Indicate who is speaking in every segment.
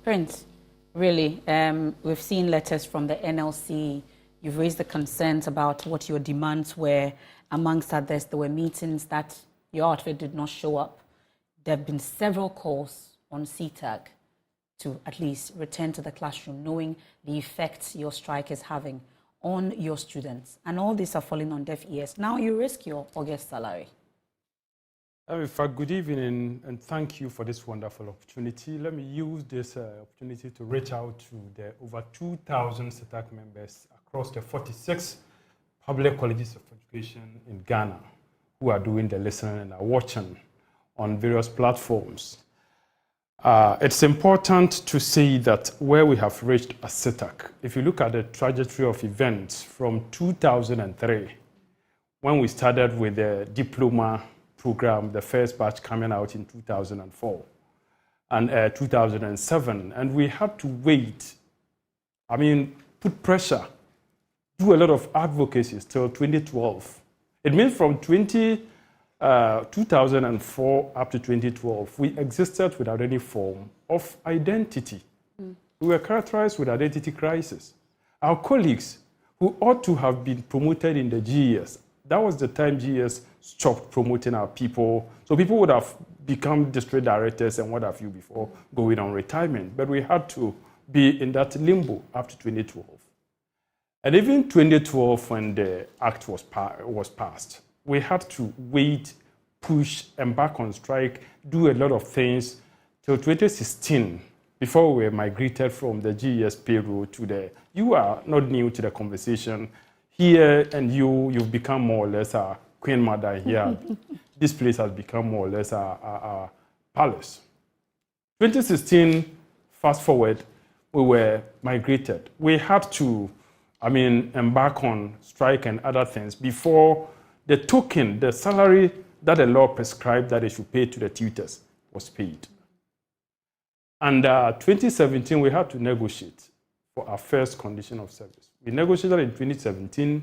Speaker 1: Prince, really, we've seen letters from the NLC. You've raised the concerns about what your demands were. Amongst others, there were meetings that your outfit did not show up. There have been several calls on CETAG to at least return to the classroom, knowing the effects your strike is having on your students. And all these are falling on deaf ears. Now you risk your August salary.
Speaker 2: In fact, good evening, and thank you for this wonderful opportunity. Let me use this opportunity to reach out to the over 2,000 CETAG members across the 46 public colleges of education in Ghana who are doing the listening and are watching on various platforms. It's important to say that where we have reached as CETAG, if you look at the trajectory of events from 2003, when we started with the diploma program, the first batch coming out in 2004 and 2007, and we had to wait, put pressure, do a lot of advocacy till 2012. It means from 2004 up to 2012, we existed without any form of identity. We were characterized with identity crisis. Our colleagues who ought to have been promoted in the GES, that was the time GES stopped promoting our people. So people would have become district directors and what have you before going on retirement. But we had to be in that limbo up to 2012. And even 2012, when the act was passed, we had to wait, push, embark on strike, do a lot of things till 2016 before we were migrated from the GES payroll to the, you are not new to the conversation here, and you've become more or less a queen mother here. This place has become more or less a palace. 2016, fast forward, we were migrated. We had to, embark on strike and other things before the token, the salary that the law prescribed that they should pay to the tutors was paid. And 2017, we had to negotiate for our first condition of service. We negotiated in 2017.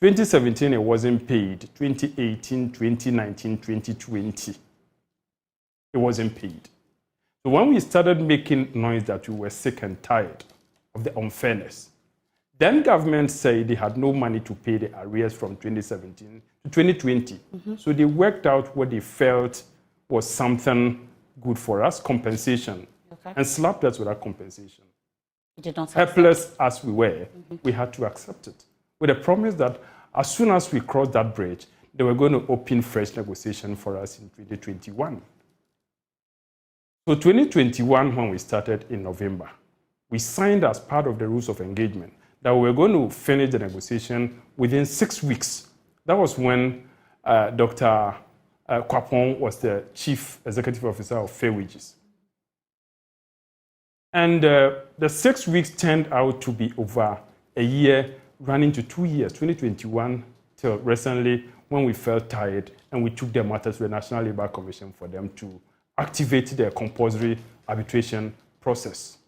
Speaker 2: 2017, it wasn't paid. 2018, 2019, 2020, it wasn't paid. So when we started making noise that we were sick and tired of the unfairness, then government said they had no money to pay the arrears from 2017 to 2020. So they worked out what they felt was something good for us, compensation, and slapped us with that compensation. Helpless as we were, we had to accept it, with a promise that as soon as we crossed that bridge, they were going to open fresh negotiation for us in 2021. So 2021, when we started in November, we signed as part of the rules of engagement that we were going to finish the negotiation within 6 weeks. That was when Dr. Kwapong was the Chief Executive Officer of Fair Wages. And the 6 weeks turned out to be over a year, running to 2 years, 2021 till recently, when we felt tired and we took the matter to the National Labour Commission for them to activate their compulsory arbitration process.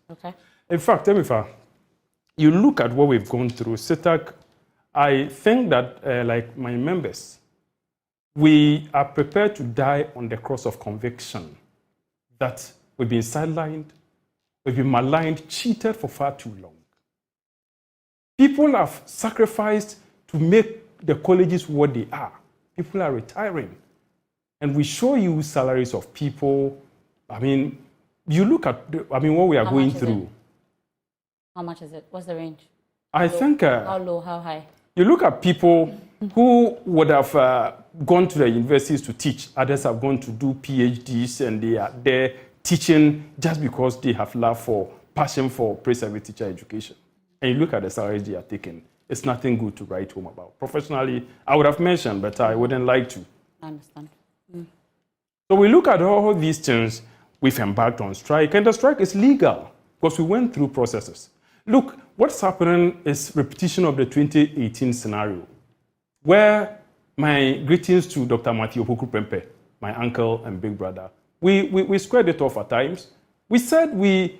Speaker 2: In fact, you look at what we've gone through, CETAG, I think that, like my members, we are prepared to die on the cross of conviction that we've been sidelined, we've been maligned, cheated for far too long. People have sacrificed to make the colleges what they are. People are retiring. And we show you salaries of people. You look at, what we are going through.
Speaker 1: How much is it? What's the range?
Speaker 2: I think...
Speaker 1: how low, how high?
Speaker 2: You look at people who would have gone to the universities to teach. Others have gone to do PhDs, and they are there teaching just because they have love for, passion for pre-service teacher education. And you look at the salaries they are taking. It's nothing good to write home about. Professionally, I would have mentioned, but I wouldn't like to.
Speaker 1: I understand.
Speaker 2: So we look at all these things. We've embarked on strike, and the strike is legal because we went through processes. Look, what's happening is repetition of the 2018 scenario, where my greetings to Dr. Matthew Opoku-Prempeh, my uncle and big brother, we squared it off at times. We said the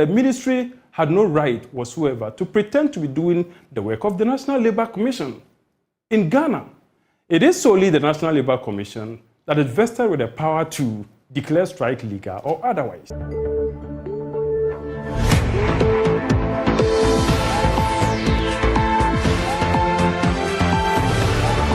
Speaker 2: ministry had no right whatsoever to pretend to be doing the work of the National Labour Commission in Ghana. It is solely the National Labour Commission that is vested with the power to declare strike legal or otherwise.